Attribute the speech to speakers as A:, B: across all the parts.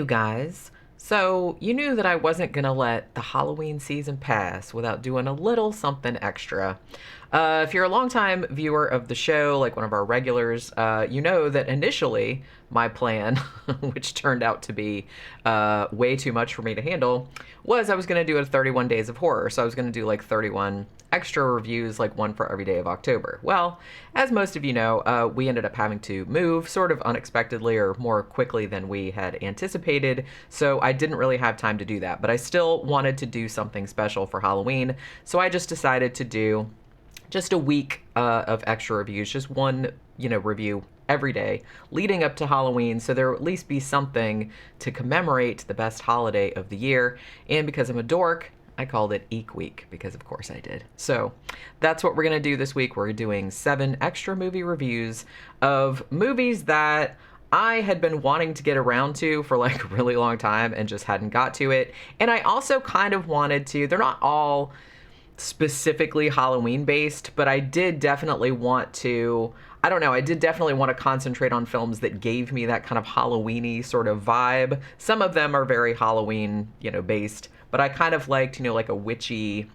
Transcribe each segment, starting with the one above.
A: you guys. So, you knew that I wasn't going to let the Halloween season pass without doing a little something extra. If you're a longtime viewer of the show, like one of our regulars, you know that initially my plan, which turned out to be way too much for me to handle, was I was going to do a 31 Days of Horror. So I was going to do like 31 extra reviews, like one for every day of October. Well, as most of you know, we ended up having to move sort of unexpectedly or more quickly than we had anticipated, so I didn't really have time to do that. But I still wanted to do something special for Halloween, so I just decided to do just a week of extra reviews, just one, review every day leading up to Halloween, so there will at least be something to commemorate the best holiday of the year. And because I'm a dork, I called it Eek Week, because of course I did. So that's what we're going to do this week. We're doing 7 extra movie reviews of movies that I had been wanting to get around to for like a really long time and just hadn't got to it. And I also kind of wanted to, they're not all specifically Halloween based, but I did definitely want to, I did definitely want to concentrate on films that gave me that kind of Halloween-y sort of vibe. Some of them are very Halloween, based, but I kind of liked, like a witchy,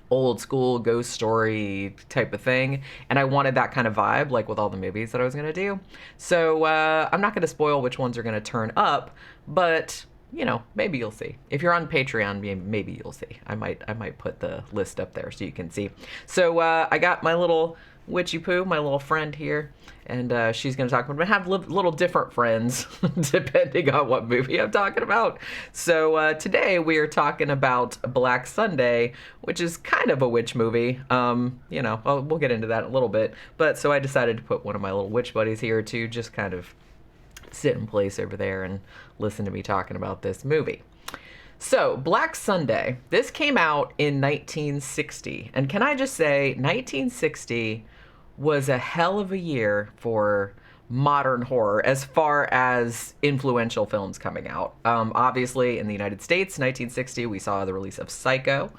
A: old school ghost story type of thing. And I wanted that kind of vibe, like with all the movies that I was going to do. So I'm not going to spoil which ones are going to turn up, but maybe you'll see. If you're on Patreon, maybe you'll see. I might put the list up there so you can see. So I got my little witchy poo, my little friend here, and she's going to talk about it. I have little different friends depending on what movie I'm talking about. So today we are talking about Black Sunday, which is kind of a witch movie. We'll get into that in a little bit. But so I decided to put one of my little witch buddies here to just kind of sit in place over there and listen to me talking about this movie. So, Black Sunday, this came out in 1960. And can I just say, 1960 was a hell of a year for modern horror as far as influential films coming out. Obviously, in the United States, 1960, we saw the release of Psycho.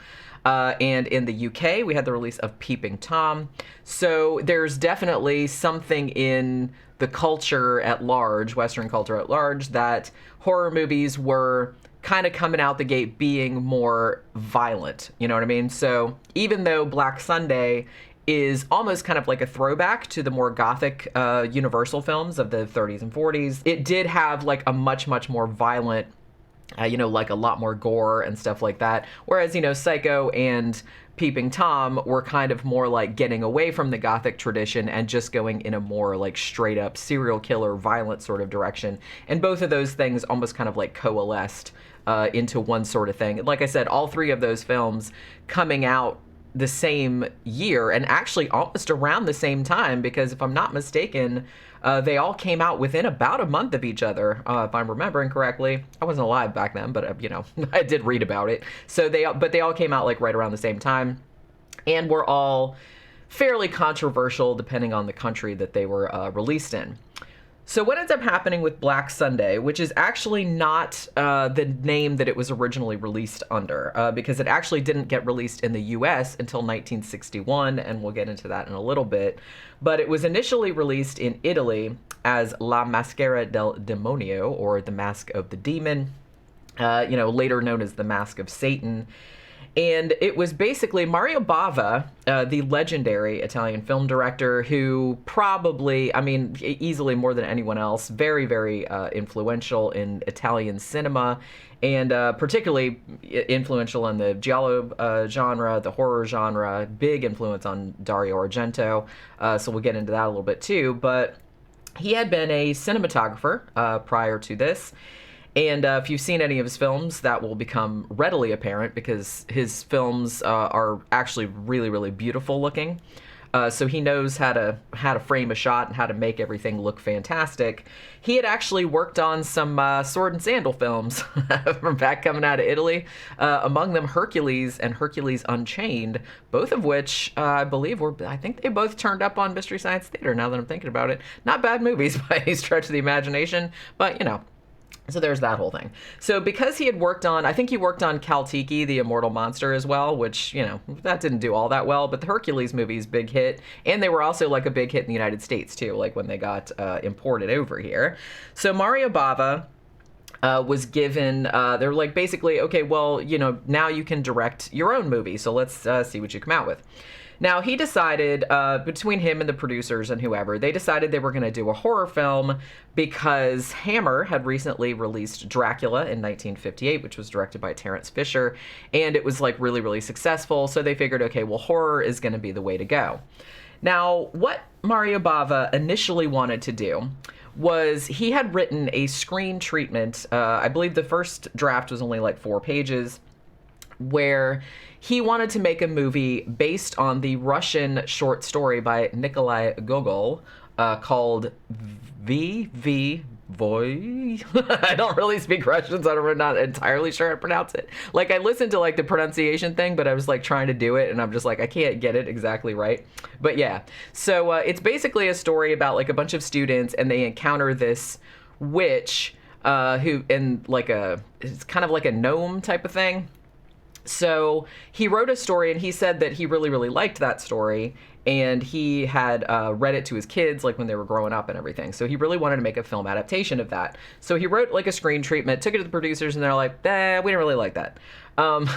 A: And in the UK, we had the release of Peeping Tom. So there's definitely something in the culture at large, Western culture at large, that horror movies were kind of coming out the gate being more violent. You know what I mean? So even though Black Sunday is almost kind of like a throwback to the more gothic Universal films of the 30s and 40s, it did have like a much, much more violent, like a lot more gore and stuff like that. Whereas, Psycho and Peeping Tom were kind of more like getting away from the gothic tradition and just going in a more like straight up serial killer violent sort of direction. And both of those things almost kind of like coalesced into one sort of thing. Like I said, all 3 of those films coming out the same year and actually almost around the same time, because if I'm not mistaken, they all came out within about a month of each other, if I'm remembering correctly. I wasn't alive back then, but I did read about it. So they all came out like right around the same time, and were all fairly controversial depending on the country that they were released in. So what ends up happening with Black Sunday, which is actually not the name that it was originally released under, because it actually didn't get released in the US until 1961, and we'll get into that in a little bit. But it was initially released in Italy as La Maschera del Demonio, or The Mask of the Demon, later known as The Mask of Satan. And it was basically Mario Bava, the legendary Italian film director, who probably, easily more than anyone else, very, very influential in Italian cinema, and particularly influential in the Giallo genre, the horror genre, big influence on Dario Argento. So we'll get into that a little bit too. But he had been a cinematographer prior to this. And if you've seen any of his films, that will become readily apparent, because his films are actually really, really beautiful looking. So he knows how to frame a shot and how to make everything look fantastic. He had actually worked on some sword and sandal films from back coming out of Italy. Among them Hercules and Hercules Unchained, both of which I believe I think they both turned up on Mystery Science Theater, now that I'm thinking about it. Not bad movies by any stretch of the imagination, but so there's that whole thing. So because he had worked on, I think he worked on Kaltiki, the Immortal Monster as well, which, that didn't do all that well, but the Hercules movies, big hit. And they were also like a big hit in the United States too, like when they got imported over here. So Mario Bava was given, they're like, basically, okay, well, now you can direct your own movie, so let's see what you come out with. Now, he decided, between him and the producers and whoever, they decided they were going to do a horror film because Hammer had recently released Dracula in 1958, which was directed by Terence Fisher, and it was like really, really successful. So they figured, okay, well, horror is going to be the way to go. Now, what Mario Bava initially wanted to do was he had written a screen treatment. I believe the first draft was only like 4 pages, where he wanted to make a movie based on the Russian short story by Nikolai Gogol called V. Voy. I don't really speak Russian, so I'm not entirely sure how to pronounce it. Like, I listened to like the pronunciation thing, but I was like trying to do it, and I'm just like, I can't get it exactly right. But yeah, so it's basically a story about like a bunch of students, and they encounter this witch who in like it's kind of like a gnome type of thing. So he wrote a story, and he said that he really, really liked that story, and he had read it to his kids like when they were growing up and everything. So he really wanted to make a film adaptation of that. So he wrote like a screen treatment, took it to the producers, and they're like, we didn't really like that.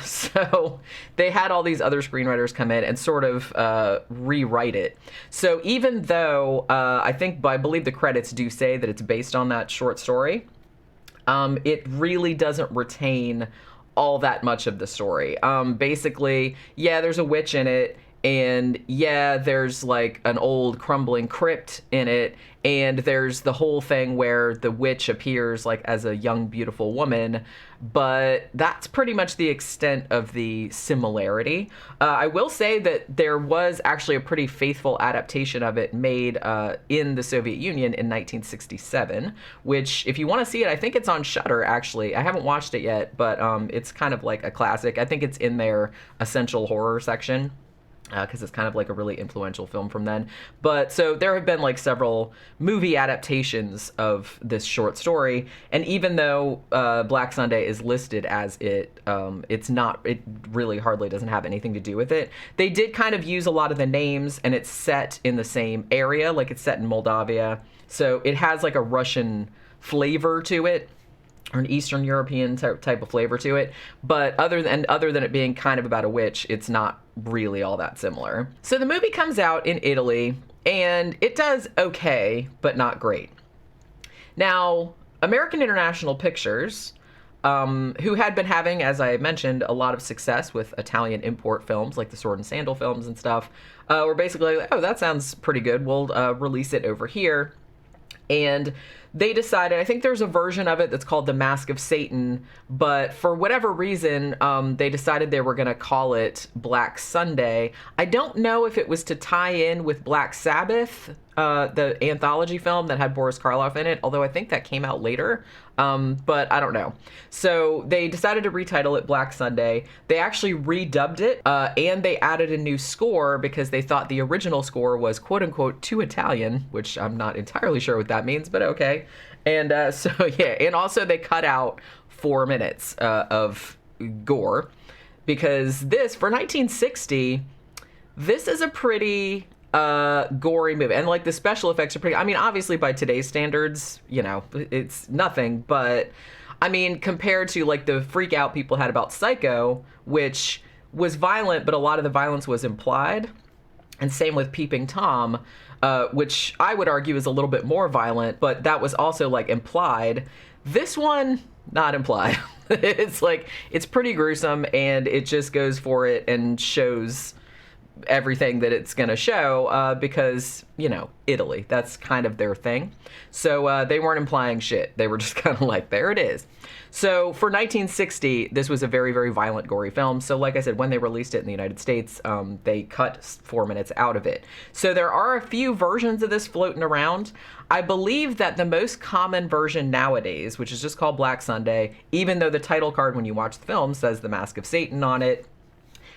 A: So they had all these other screenwriters come in and sort of rewrite it. So even though I believe the credits do say that it's based on that short story, it really doesn't retain all that much of the story. Basically, yeah, there's a witch in it, and yeah, there's like an old crumbling crypt in it, and there's the whole thing where the witch appears like as a young, beautiful woman, but that's pretty much the extent of the similarity. I will say that there was actually a pretty faithful adaptation of it made in the Soviet Union in 1967, which, if you want to see it, I think it's on Shudder, actually. I haven't watched it yet, but it's kind of like a classic. I think it's in their essential horror section, because it's kind of like a really influential film from then. But so there have been like several movie adaptations of this short story, and even though Black Sunday is listed as it really hardly doesn't have anything to do with it. They did kind of use a lot of the names, and it's set in the same area, like it's set in Moldavia, so it has like a Russian flavor to it, or an Eastern European type of flavor to it. But other than it being kind of about a witch, it's not really all that similar. So the movie comes out in Italy, and it does okay, but not great. Now, American International Pictures, who had been having, as I mentioned, a lot of success with Italian import films, like the Sword and Sandal films and stuff, were basically like, oh, that sounds pretty good, we'll release it over here. And they decided, I think there's a version of it that's called The Mask of Satan, but for whatever reason, they decided they were going to call it Black Sunday. I don't know if it was to tie in with Black Sabbath, the anthology film that had Boris Karloff in it, although I think that came out later, but I don't know. So they decided to retitle it Black Sunday. They actually redubbed it, and they added a new score because they thought the original score was quote-unquote too Italian, which I'm not entirely sure what that means, but okay. And so, yeah, and also they cut out 4 minutes of gore, because this, for 1960, this is a pretty gory movie, and like the special effects are pretty, I mean, obviously by today's standards, it's nothing, but I mean, compared to like the freak out people had about Psycho, which was violent, but a lot of the violence was implied, and same with Peeping Tom, which I would argue is a little bit more violent, but that was also like implied. This one, not implied. It's like, it's pretty gruesome, and it just goes for it and shows everything that it's going to show, because, Italy, that's kind of their thing. So they weren't implying shit. They were just kind of like, there it is. So for 1960, this was a very, very violent, gory film. So like I said, when they released it in the United States, they cut 4 minutes out of it. So there are a few versions of this floating around. I believe that the most common version nowadays, which is just called Black Sunday, even though the title card when you watch the film says The Mask of Satan on it,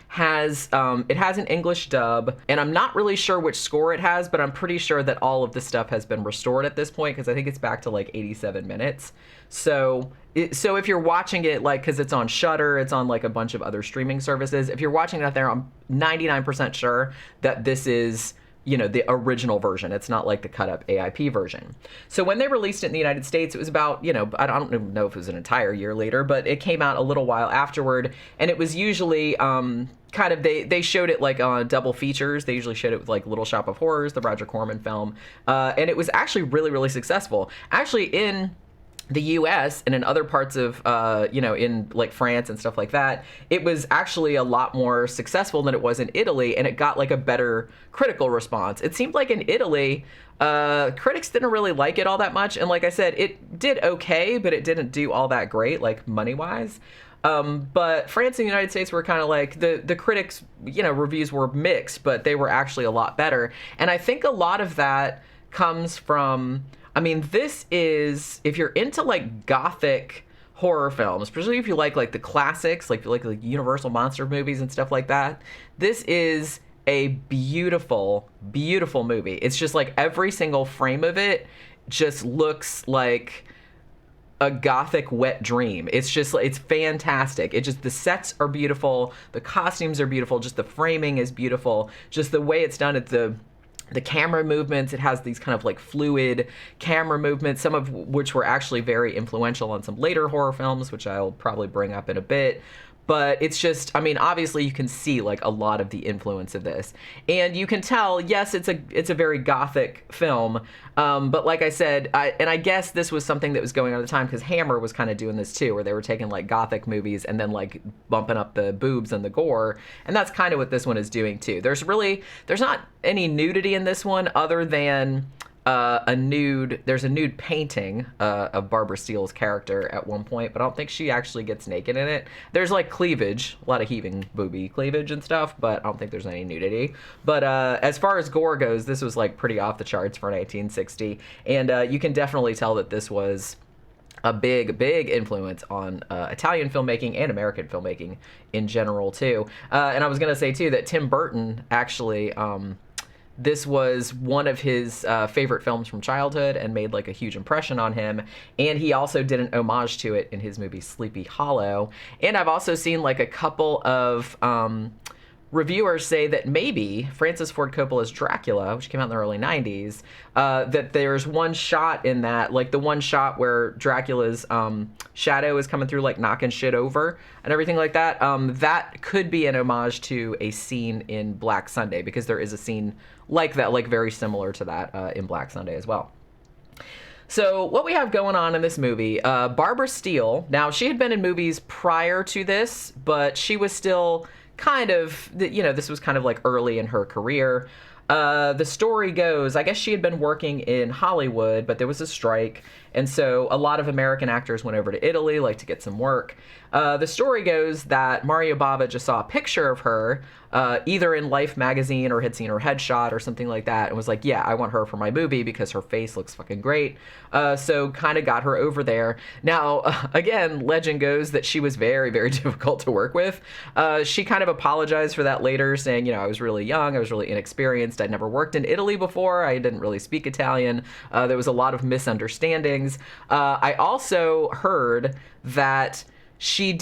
A: has an English dub, and I'm not really sure which score it has, but I'm pretty sure that all of the stuff has been restored at this point, because I think it's back to like 87 minutes. So if you're watching it, like, because it's on Shudder, it's on like a bunch of other streaming services, if you're watching it out there, I'm 99% sure that this is the original version. It's not like the cut up AIP version. So when they released it in the United States, it was about, I don't even know if it was an entire year later, but it came out a little while afterward. And it was usually kind of, they showed it like on double features. They usually showed it with like Little Shop of Horrors, the Roger Corman film. And it was actually really, really successful. Actually, in the US and in other parts of, in like France and stuff like that, it was actually a lot more successful than it was in Italy, and it got like a better critical response. It seemed like in Italy, critics didn't really like it all that much. And like I said, it did okay, but it didn't do all that great, like money-wise. But France and the United States were kind of like, the critics, reviews were mixed, but they were actually a lot better. And I think a lot of that comes from... this is, if you're into like gothic horror films, especially if you like the classics, like if you like Universal monster movies and stuff like that, this is a beautiful, beautiful movie. It's just like every single frame of it just looks like a gothic wet dream. It's fantastic. The sets are beautiful. The costumes are beautiful. Just the framing is beautiful. Just the way it's done at the camera movements, it has these kind of like fluid camera movements, some of which were actually very influential on some later horror films, which I'll probably bring up in a bit. But it's just, obviously you can see like a lot of the influence of this. And you can tell, yes, it's a very gothic film. But like I said, I guess this was something that was going on at the time, because Hammer was kind of doing this too, where they were taking like gothic movies and then like bumping up the boobs and the gore. And that's kind of what this one is doing too. There's not any nudity in this one other than... there's a nude painting of Barbara Steele's character at one point, but I don't think she actually gets naked in it. There's like cleavage, a lot of heaving booby cleavage and stuff, but I don't think there's any nudity. But as far as gore goes, this was like pretty off the charts for 1960, and you can definitely tell that this was a big, big influence on Italian filmmaking and American filmmaking in general too. And I was gonna say too that Tim Burton actually this was one of his favorite films from childhood and made like a huge impression on him. And he also did an homage to it in his movie Sleepy Hollow. And I've also seen like a couple of reviewers say that maybe Francis Ford Coppola's Dracula, which came out in the early 90s, that there's one shot in that, like the one shot where Dracula's shadow is coming through, like knocking shit over and everything like that. That could be an homage to a scene in Black Sunday, because there is a scene like that, like very similar to that in Black Sunday as well. So what we have going on in this movie, Barbara Steele, now she had been in movies prior to this, but she was still kind of, this was kind of like early in her career. The story goes, I guess she had been working in Hollywood, but there was a strike, and so a lot of American actors went over to Italy, like to get some work. The story goes that Mario Bava just saw a picture of her, either in Life magazine or had seen her headshot or something like that, and was like, yeah, I want her for my movie because her face looks fucking great. So kind of got her over there. Now, again, legend goes that she was very, very difficult to work with. She kind of apologized for that later, saying, I was really young, I was really inexperienced, I'd never worked in Italy before, I didn't really speak Italian, there was a lot of misunderstandings. I also heard that she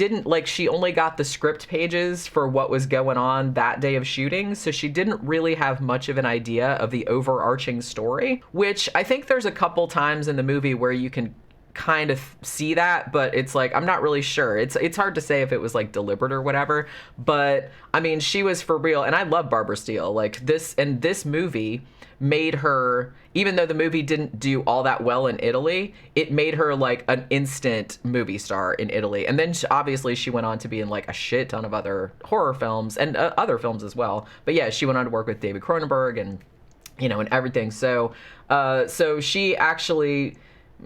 A: only got the script pages for what was going on that day of shooting, so she didn't really have much of an idea of the overarching story, which I think there's a couple times in the movie where you can kind of see that, but it's like, I'm not really sure. It's hard to say if it was like deliberate or whatever, but she was for real, and I love Barbara Steele. Like this movie made her, even though the movie didn't do all that well in Italy, it made her like an instant movie star in Italy. And then obviously she went on to be in like a shit ton of other horror films and other films as well. But yeah, she went on to work with David Cronenberg and, and everything. So she actually,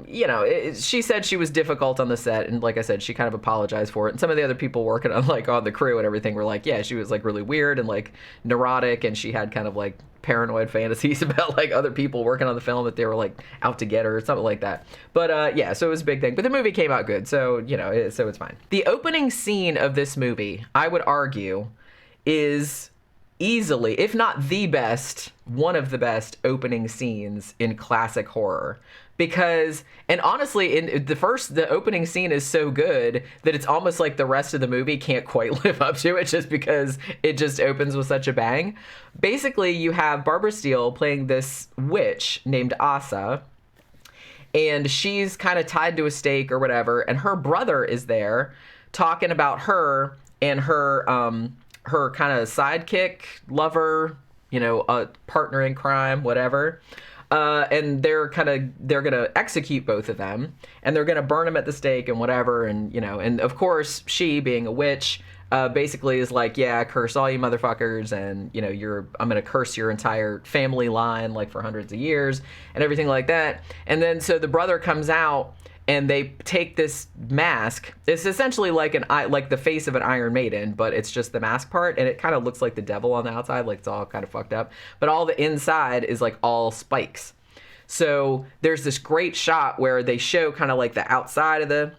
A: she said she was difficult on the set, and like I said, she kind of apologized for it. And some of the other people working on the crew and everything were like, yeah, she was like really weird and like neurotic, and she had kind of like paranoid fantasies about like other people working on the film, that they were like out to get her or something like that. But yeah, so it was a big thing. But the movie came out good, so so it's fine. The opening scene of this movie, I would argue, is easily, if not the best one of the best opening scenes in classic horror. Because, and honestly, in the opening scene is so good that it's almost like the rest of the movie can't quite live up to it, just because it just opens with such a bang. Basically, you have Barbara Steele playing this witch named Asa, and she's kind of tied to a stake or whatever, and her brother is there talking about her and her kind of sidekick, lover, partner in crime, whatever. And they're gonna execute both of them, and they're gonna burn them at the stake and whatever, and and of course she, being a witch, basically is like, yeah, curse all you motherfuckers, and I'm gonna curse your entire family line like for hundreds of years and everything like that. And then so the brother comes out, and they take this mask. It's essentially like the face of an Iron Maiden, but it's just the mask part, and it kind of looks like the devil on the outside, like it's all kind of fucked up. But all the inside is like all spikes. So there's this great shot where they show kind of like the outside of the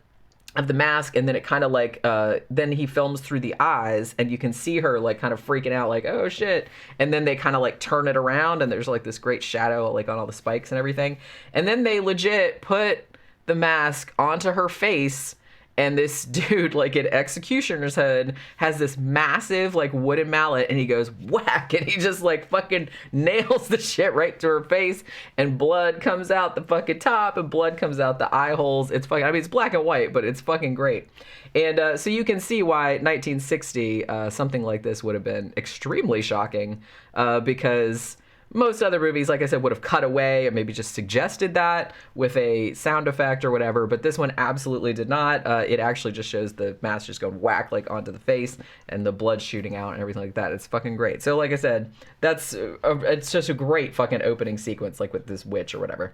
A: mask, and then it kind of like then he films through the eyes, and you can see her like kind of freaking out, like, oh shit. And then they kind of like turn it around, and there's like this great shadow like on all the spikes and everything. And then they legit put the mask onto her face, and this dude, like an executioner's head, has this massive like wooden mallet, and he goes whack, and he just like fucking nails the shit right to her face, and blood comes out the fucking top, and blood comes out the eye holes. It's fucking, I mean, it's black and white, but it's fucking great. And so you can see why 1960 something like this would have been extremely shocking, because most other movies, like I said, would have cut away and maybe just suggested that with a sound effect or whatever, but this one absolutely did not. It actually just shows the mask just going whack like onto the face, and the blood shooting out and everything like that. It's fucking great. So like I said, it's just a great fucking opening sequence, like with this witch or whatever.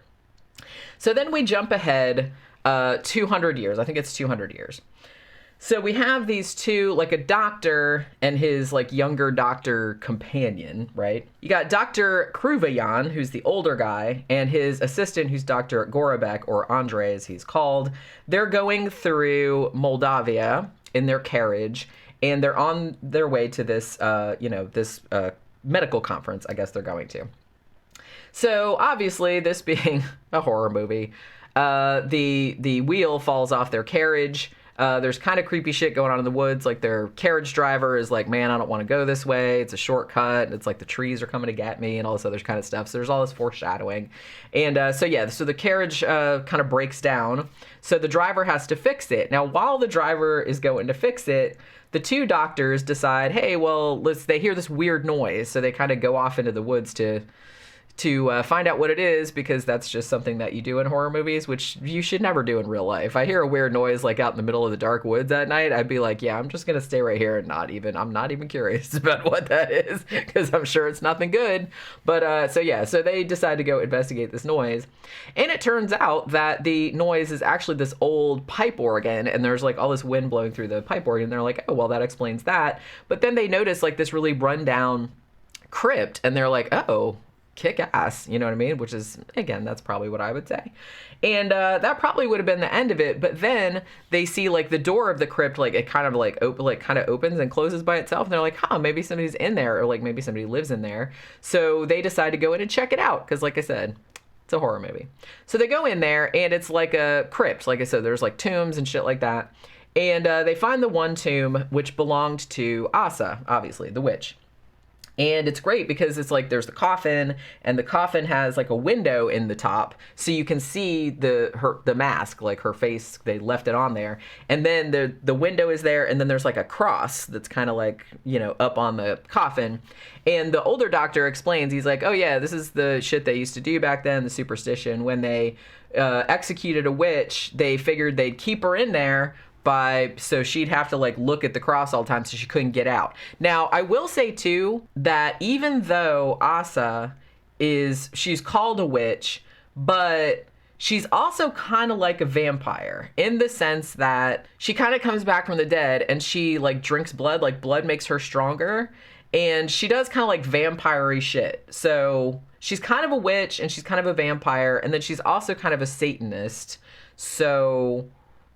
A: So then we jump ahead 200 years. I think it's 200 years. So we have these two, like a doctor and his like younger doctor companion, right? You got Dr. Kruvayan, who's the older guy, and his assistant, who's Dr. Gorobek, or Andre as he's called. They're going through Moldavia in their carriage, and they're on their way to this, this medical conference, I guess they're going to. So obviously, this being a horror movie, the wheel falls off their carriage. There's kind of creepy shit going on in the woods. Like their carriage driver is like, man, I don't want to go this way. It's a shortcut. It's like the trees are coming to get me and all this other kind of stuff. So there's all this foreshadowing. And so the carriage kind of breaks down. So the driver has to fix it. Now, while the driver is going to fix it, the two doctors decide, hey, well, they hear this weird noise. So they kind of go off into the woods to find out what it is, because that's just something that you do in horror movies, which you should never do in real life. I hear a weird noise like out in the middle of the dark woods at night, I'd be like, yeah, I'm just gonna stay right here and I'm not even curious about what that is, because I'm sure it's nothing good. But so they decide to go investigate this noise, and it turns out that the noise is actually this old pipe organ, and there's like all this wind blowing through the pipe organ, and they're like, oh, well, that explains that. But then they notice like this really rundown crypt, and they're like, oh, kick ass, you know what I mean? Which is, again, that's probably what I would say. And that probably would have been the end of it. But then they see like the door of the crypt, like it kind of opens and closes by itself. And they're like, maybe somebody's in there, or like maybe somebody lives in there. So they decide to go in and check it out, because like I said, it's a horror movie. So they go in there, and it's like a crypt. Like I said, there's like tombs and shit like that. And they find the one tomb which belonged to Asa, obviously, the witch. And it's great because it's like there's the coffin, and the coffin has like a window in the top, so you can see the mask, like her face. They left it on there, and then the window is there, and then there's like a cross that's kind of like up on the coffin. And the older doctor explains, he's like, oh yeah, this is the shit they used to do back then, the superstition. When they executed a witch, they figured they'd keep her in there so she'd have to like look at the cross all the time, so she couldn't get out. Now, I will say too that even though Asa she's called a witch, but she's also kind of like a vampire, in the sense that she kind of comes back from the dead, and she like drinks blood, like blood makes her stronger, and she does kind of like vampire-y shit. So she's kind of a witch, and she's kind of a vampire, and then she's also kind of a Satanist. So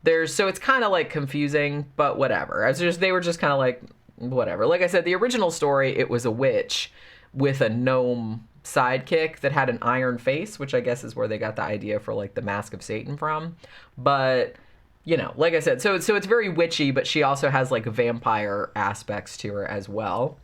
A: it's kind of like confusing, but whatever. They were just kind of like, whatever. Like I said, the original story, it was a witch, with a gnome sidekick that had an iron face, which I guess is where they got the idea for like the Mask of Satan from. But you know, like I said, so it's very witchy, but she also has like vampire aspects to her as well.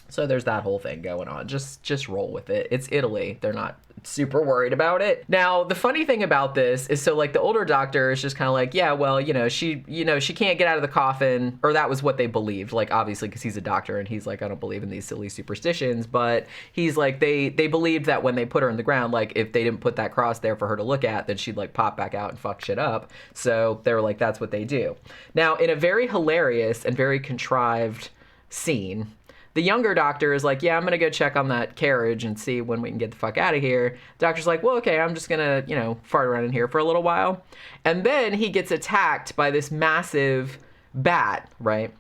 A: So there's that whole thing going on. Just roll with it. It's Italy. They're not super worried about it. Now, the funny thing about this is, so like the older doctor is just kind of like, yeah, well, she can't get out of the coffin, or that was what they believed, like obviously because he's a doctor and he's like, I don't believe in these silly superstitions, but he's like, they believed that when they put her in the ground, like if they didn't put that cross there for her to look at, then she'd like pop back out and fuck shit up. So they were like, that's what they do. Now, in a very hilarious and very contrived scene, the younger doctor is like, yeah, I'm going to go check on that carriage and see when we can get the fuck out of here. The doctor's like, well, okay, I'm just going to, fart around in here for a little while. And then he gets attacked by this massive bat, right?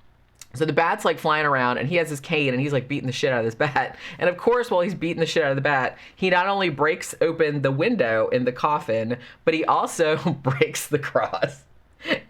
A: So the bat's like flying around and he has his cane and he's like beating the shit out of this bat. And of course, while he's beating the shit out of the bat, he not only breaks open the window in the coffin, but he also breaks the cross.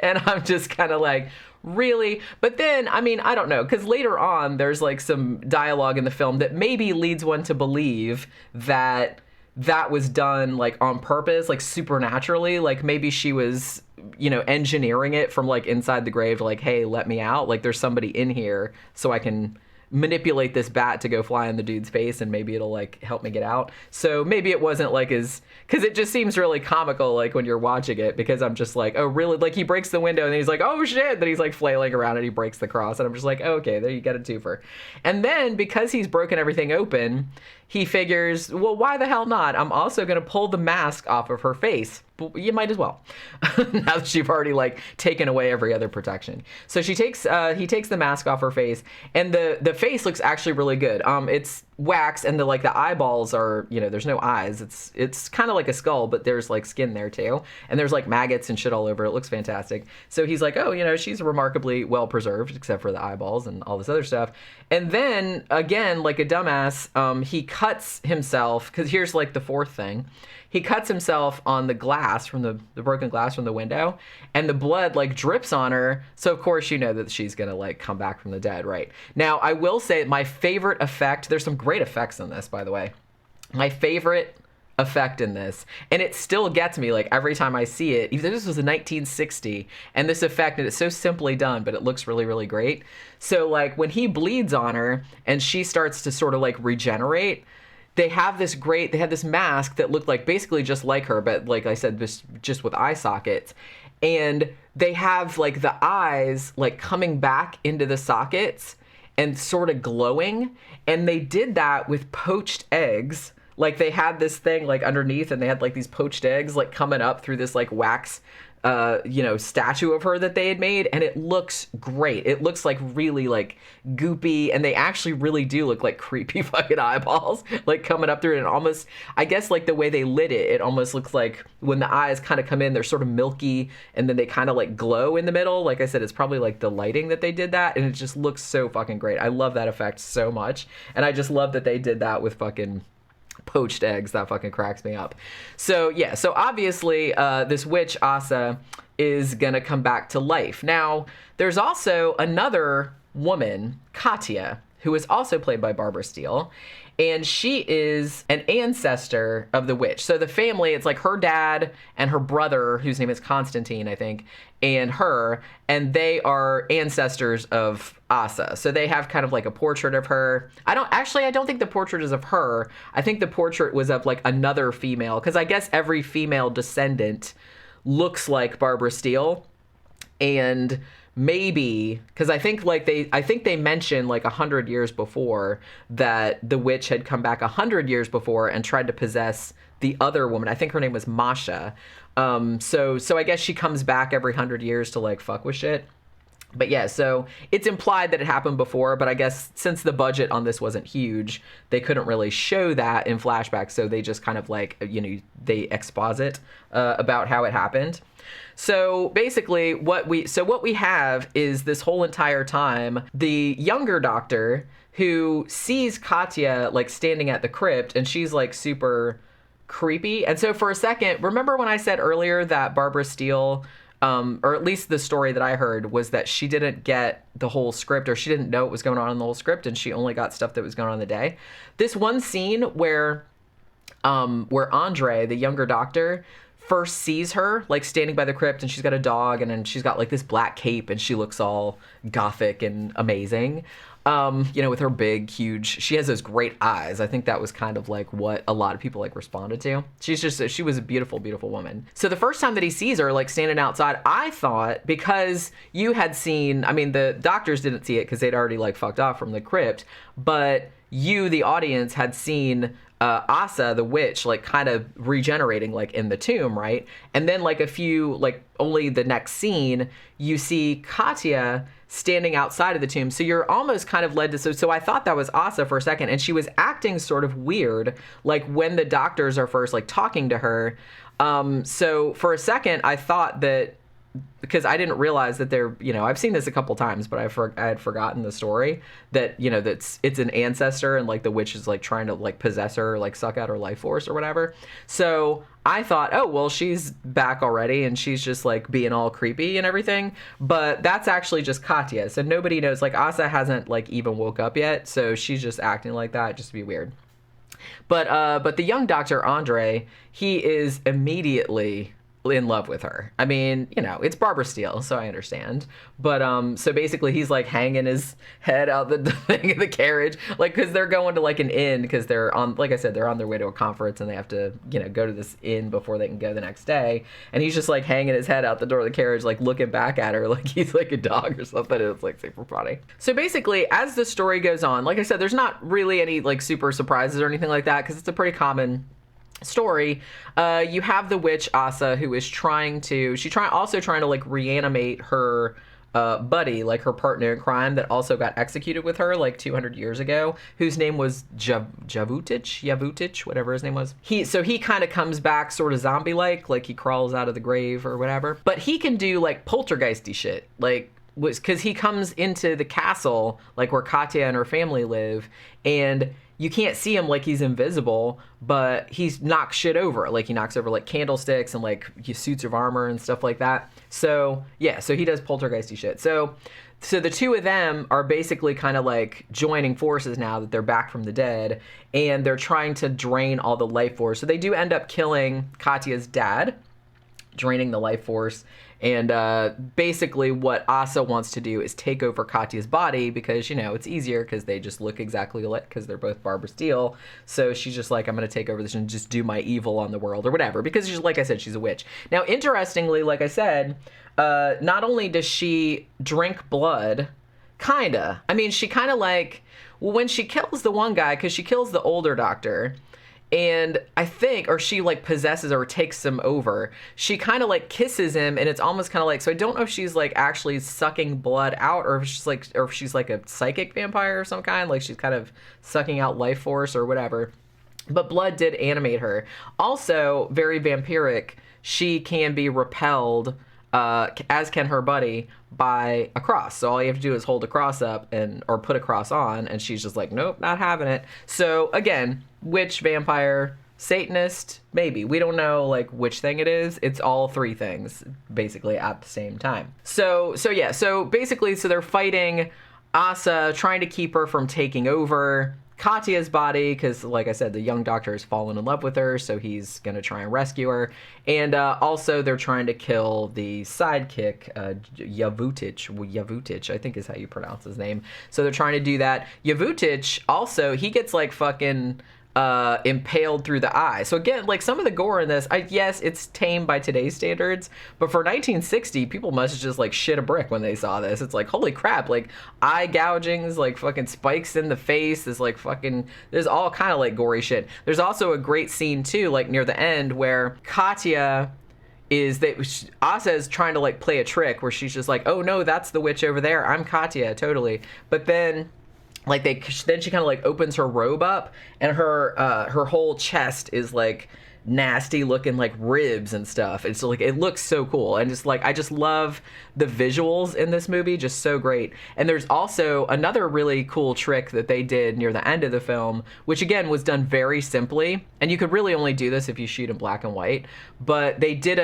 A: And I'm just kind of like, really? But then, I mean, I don't know, because later on, there's like some dialogue in the film that maybe leads one to believe that that was done like on purpose, like supernaturally, like maybe she was, engineering it from like inside the grave, like, hey, let me out. Like there's somebody in here so I can manipulate this bat to go fly in the dude's face and maybe it'll like help me get out. So maybe it wasn't like because it just seems really comical like when you're watching it, because I'm just like, oh really, like he breaks the window and then he's like, oh shit, then he's like flailing around and he breaks the cross and I'm just like, oh, okay, there you get a twofer. And then because he's broken everything open, he figures, well, why the hell not? I'm also going to pull the mask off of her face. You might as well. Now that you've already like taken away every other protection. So he takes the mask off her face, and the face looks actually really good. It's wax, and the eyeballs are, there's no eyes. It's kind of like a skull, but there's like skin there too, and there's like maggots and shit all over. It looks fantastic. So he's like, oh, she's remarkably well preserved except for the eyeballs and all this other stuff. And then again, like a dumbass, he cuts himself, because here's like the fourth thing. He cuts himself on the glass from the broken glass from the window, and the blood like drips on her. So of course that she's gonna like come back from the dead, right? Now I will say my favorite effect, there's some great effects in this, by the way. My favorite effect in this, and it still gets me like every time I see it, even though this was in 1960, and this effect, and it's so simply done, but it looks really, really great. So like when he bleeds on her and she starts to sort of like regenerate, they have this mask that looked like basically just like her, but like I said, just with eye sockets. And they have like the eyes like coming back into the sockets and sort of glowing. And they did that with poached eggs. Like they had this thing like underneath, and they had like these poached eggs like coming up through this like wax statue of her that they had made, and it looks great. It looks like really like goopy, and they actually really do look like creepy fucking eyeballs like coming up through it. And almost, I guess like the way they lit it almost looks like when the eyes kind of come in, they're sort of milky, and then they kind of like glow in the middle. Like I said, it's probably like the lighting that they did that, and it just looks so fucking great. I love that effect so much, and I just love that they did that with fucking poached eggs. That fucking cracks me up. So yeah, so obviously this witch Asa is gonna come back to life. Now there's also another woman, Katya, who is also played by Barbara Steele, and she is an ancestor of the witch. So the family, it's like her dad and her brother, whose name is Constantine, I think, and her, and they are ancestors of Asa. So they have kind of like a portrait of her. I don't think the portrait is of her. I think the portrait was of like another female, because I guess every female descendant looks like Barbara Steele. And maybe because I think they mentioned like 100 years before that the witch had come back 100 years before and tried to possess the other woman. I think her name was Masha. So I guess she comes back every 100 years to like fuck with shit. But yeah, so it's implied that it happened before, but I guess since the budget on this wasn't huge, they couldn't really show that in flashbacks. So they just kind of like, they exposit about how it happened. So basically what we have is this whole entire time, the younger doctor who sees Katya like standing at the crypt, and she's like super creepy. And so for a second, remember when I said earlier that Barbara Steele or at least the story that I heard was that she didn't get the whole script, or she didn't know what was going on in the whole script, and she only got stuff that was going on in the day. This one scene where Andre, the younger doctor, first sees her like standing by the crypt, and she's got a dog, and then she's got like this black cape, and she looks all gothic and amazing. With her big, huge, she has those great eyes. I think that was kind of like what a lot of people like responded to. She was a beautiful, beautiful woman. So the first time that he sees her like standing outside, I thought, because you had seen, I mean, the doctors didn't see it because they'd already like fucked off from the crypt, but you, the audience, had seen Asa, the witch, like kind of regenerating like in the tomb, right? And then like only the next scene, you see Katya standing outside of the tomb. So you're almost kind of led to, so I thought that was Asa for a second, and she was acting sort of weird, like when the doctors are first like talking to her. So for a second, I thought that, because I didn't realize that I've seen this a couple times, but I had forgotten the story that, it's an ancestor, and like the witch is like trying to like possess her, like suck out her life force or whatever. So I thought, oh, well, she's back already, and she's just like being all creepy and everything. But that's actually just Katya. So nobody knows, like Asa hasn't like even woke up yet. So she's just acting like that just to be weird. But the young Dr. Andre, he is immediately in love with her. I mean, it's Barbara Steele, so I understand. But so basically he's like hanging his head out the thing of the carriage, like, because they're going to like an inn, because they're on, like I said, they're on their way to a conference, and they have to go to this inn before they can go the next day. And he's just like hanging his head out the door of the carriage, like looking back at her like he's like a dog or something. And it's like super funny. So basically, as the story goes on, like I said, there's not really any like super surprises or anything like that, because it's a pretty common story. You have the witch Asa, who is trying to like reanimate her buddy, like her partner in crime that also got executed with her like 200 years ago, whose name was Yavutich, whatever his name was. He kind of comes back sort of zombie-like he crawls out of the grave or whatever. But he can do like poltergeisty shit, like, because he comes into the castle, like where Katya and her family live, and you can't see him, like he's invisible, but he's knocks shit over. Like he knocks over like candlesticks and like suits of armor and stuff like that. So yeah, so he does poltergeisty shit. So the two of them are basically kind of like joining forces now that they're back from the dead, and they're trying to drain all the life force. So they do end up killing Katya's dad, draining the life force. And basically what Asa wants to do is take over Katya's body, because, it's easier because they just look exactly alike, because they're both Barbara Steele. So she's just like, I'm going to take over this and just do my evil on the world or whatever, because she's, like I said, she's a witch. Now, interestingly, like I said, not only does she drink blood, kinda. I mean, she kind of like, when she kills the one guy, because she kills the older doctor, and I think, or she like possesses or takes him over, she kind of like kisses him, and it's almost kind of like, so I don't know if she's like actually sucking blood out, or if she's like a psychic vampire of some kind, like she's kind of sucking out life force or whatever. But blood did animate her. Also, very vampiric, she can be repelled, as can her buddy, by a cross. So all you have to do is hold a cross up or put a cross on, and she's just like, nope, not having it. So again, witch, vampire, Satanist, maybe. We don't know like which thing it is. It's all three things basically at the same time. So basically they're fighting Asa, trying to keep her from taking over Katya's body, because like I said, the young doctor has fallen in love with her, so he's gonna try and rescue her. And also they're trying to kill the sidekick, Yavutich, I think is how you pronounce his name. So they're trying to do that. Yavutich also, he gets like fucking impaled through the eye. So again, like some of the gore in this, yes, it's tame by today's standards, but for 1960, people must have just like shit a brick when they saw this. It's like, holy crap, like eye gougings, like fucking spikes in the face, is like fucking, there's all kind of like gory shit. There's also a great scene too, like near the end, where Katya Asa is trying to like play a trick where she's just like, oh no, that's the witch over there, I'm Katya, totally. But then like then she kind of like opens her robe up, and her whole chest is like nasty looking like ribs and stuff. It's like, it looks so cool, and just like I just love the visuals in this movie, just so great. And there's also another really cool trick that they did near the end of the film, which again was done very simply, and you could really only do this if you shoot in black and white, but they did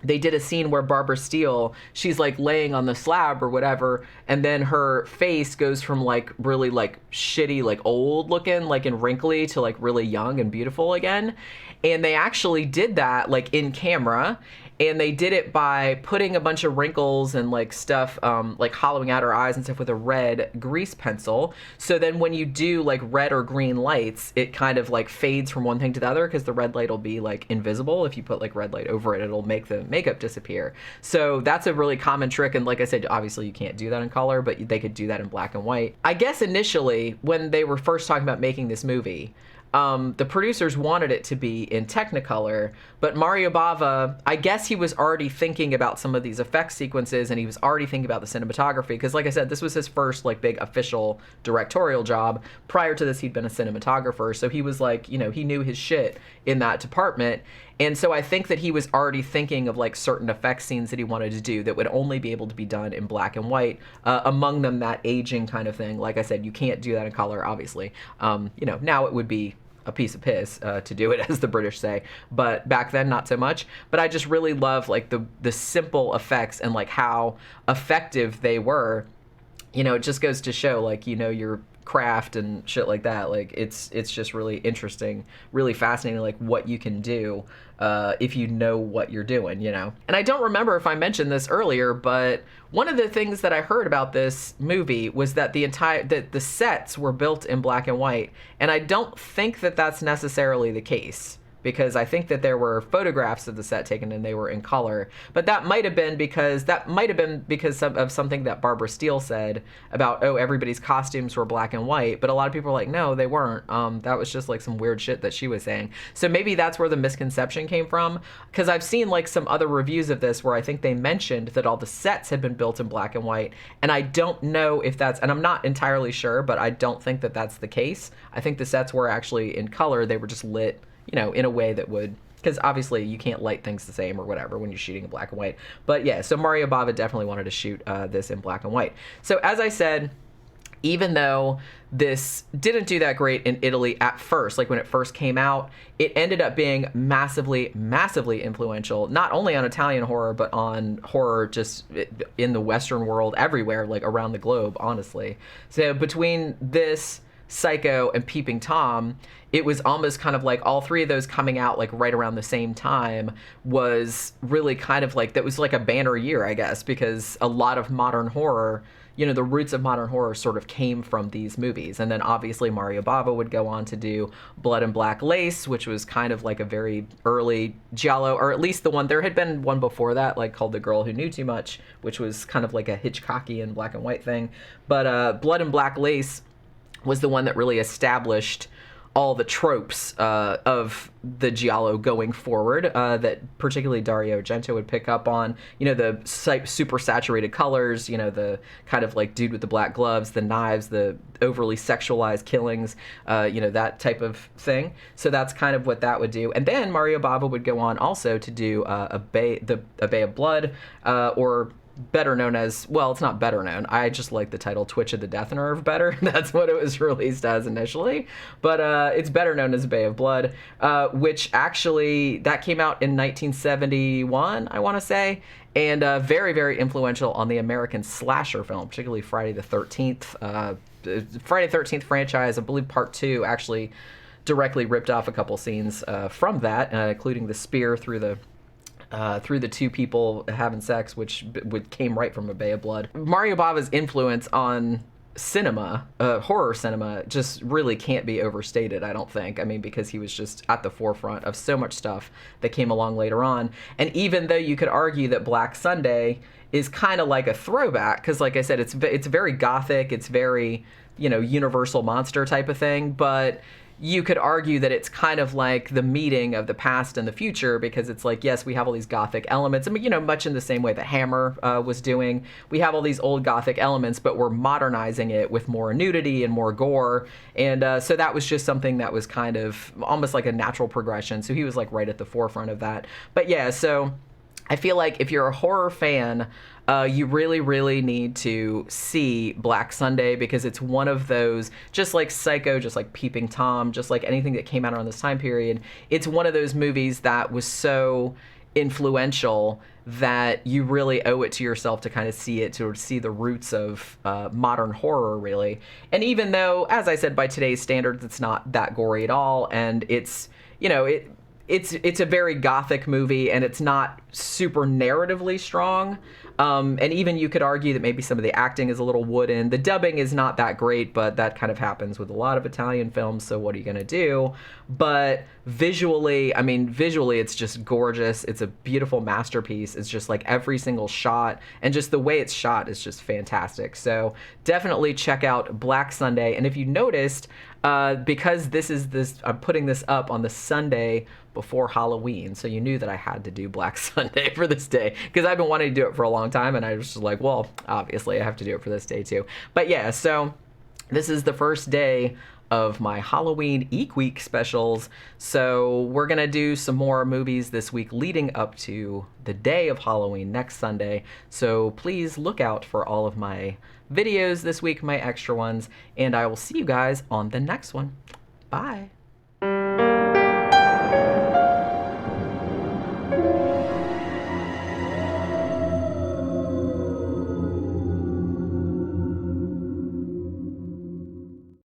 A: they did a scene where Barbara Steele, she's like laying on the slab or whatever, and then her face goes from like really like shitty, like old looking, like and wrinkly to like really young and beautiful again. And they actually did that like in camera. And they did it by putting a bunch of wrinkles and like stuff, like hollowing out her eyes and stuff with a red grease pencil. So then when you do like red or green lights, it kind of like fades from one thing to the other, because the red light will be like invisible. If you put like red light over it, it'll make the makeup disappear. So that's a really common trick. And like I said, obviously you can't do that in color, but they could do that in black and white. I guess initially when they were first talking about making this movie, the producers wanted it to be in Technicolor, but Mario Bava, I guess he was already thinking about some of these effects sequences, and he was already thinking about the cinematography, because like I said, this was his first like big official directorial job. Prior to this, he'd been a cinematographer, so he was like, you know, he knew his shit in that department. And so I think that he was already thinking of like certain effects scenes that he wanted to do that would only be able to be done in black and white, among them that aging kind of thing. Like I said, you can't do that in color, obviously. You know, now it would be a piece of piss to do it, as the British say, but back then not so much. But I just really love like the simple effects and like how effective they were. You know, it just goes to show like, you know, your craft and shit like that. Like it's just really interesting, really fascinating, like what you can do if you know what you're doing, you know. And I don't remember if I mentioned this earlier, but one of the things that I heard about this movie was that the sets were built in black and white, and I don't think that that's necessarily the case, because I think that there were photographs of the set taken and they were in color. But that might have been because of something that Barbara Steele said about, oh, everybody's costumes were black and white. But a lot of people are like, no, they weren't. That was just like some weird shit that she was saying. So maybe that's where the misconception came from. Because I've seen like some other reviews of this where I think they mentioned that all the sets had been built in black and white. And I don't know if that's, and I'm not entirely sure, but I don't think that that's the case. I think the sets were actually in color. They were just lit, you know, in a way that would, because obviously you can't light things the same or whatever when you're shooting in black and white. But yeah, so Mario Bava definitely wanted to shoot this in black and white. So as I said, even though this didn't do that great in Italy at first, like when it first came out, it ended up being massively, massively influential, not only on Italian horror, but on horror just in the Western world, everywhere, like around the globe, honestly. So between this, Psycho, and Peeping Tom, it was almost kind of like all three of those coming out like right around the same time was really kind of like, that was like a banner year, I guess, because a lot of modern horror, you know, the roots of modern horror sort of came from these movies. And then obviously Mario Bava would go on to do Blood and Black Lace, which was kind of like a very early Giallo, or at least the one, there had been one before that, like called The Girl Who Knew Too Much, which was kind of like a Hitchcockian black and white thing. But Blood and Black Lace was the one that really established all the tropes of the Giallo going forward, that particularly Dario Argento would pick up on. You know, the super saturated colors, you know, the kind of like dude with the black gloves, the knives, the overly sexualized killings, you know, that type of thing. So that's kind of what that would do. And then Mario Bava would go on also to do A Bay of Blood, or better known as, well, it's not better known, I just like the title Twitch of the Death Nerve better. That's what it was released as initially, but it's better known as A Bay of Blood, which actually, that came out in 1971, I want to say, and very, very influential on the American slasher film, particularly Friday the 13th. Friday the 13th franchise, I believe part 2 actually directly ripped off a couple scenes from that, including the spear through the two people having sex, which came right from A Bay of Blood. Mario Bava's influence on cinema, horror cinema, just really can't be overstated, I don't think. I mean, because he was just at the forefront of so much stuff that came along later on. And even though you could argue that Black Sunday is kind of like a throwback, because like I said, it's very gothic, it's very, you know, Universal monster type of thing, but you could argue that it's kind of like the meeting of the past and the future, because it's like, yes, we have all these gothic elements. I mean, you know, much in the same way that Hammer was doing. We have all these old gothic elements, but we're modernizing it with more nudity and more gore. And so that was just something that was kind of almost like a natural progression. So he was like right at the forefront of that. But yeah, so I feel like if you're a horror fan, you really, really need to see Black Sunday, because it's one of those, just like Psycho, just like Peeping Tom, just like anything that came out around this time period, it's one of those movies that was so influential that you really owe it to yourself to kind of see it, to see the roots of modern horror, really. And even though, as I said, by today's standards, it's not that gory at all, and it's, you know, it's a very gothic movie, and it's not super narratively strong. And even you could argue that maybe some of the acting is a little wooden. The dubbing is not that great, but that kind of happens with a lot of Italian films, so what are you going to do? But visually, I mean, visually it's just gorgeous. It's a beautiful masterpiece. It's just like every single shot, and just the way it's shot is just fantastic. So definitely check out Black Sunday. And if you noticed, because I'm putting this up on the Sunday before Halloween, so you knew that I had to do Black Sunday for this day, because I've been wanting to do it for a long time, and I was just like, well, obviously I have to do it for this day too. But yeah, so this is the first day of my Halloween Eek Week specials, so we're gonna do some more movies this week leading up to the day of Halloween next Sunday, so please look out for all of my videos this week, my extra ones, and I will see you guys on the next one. Bye.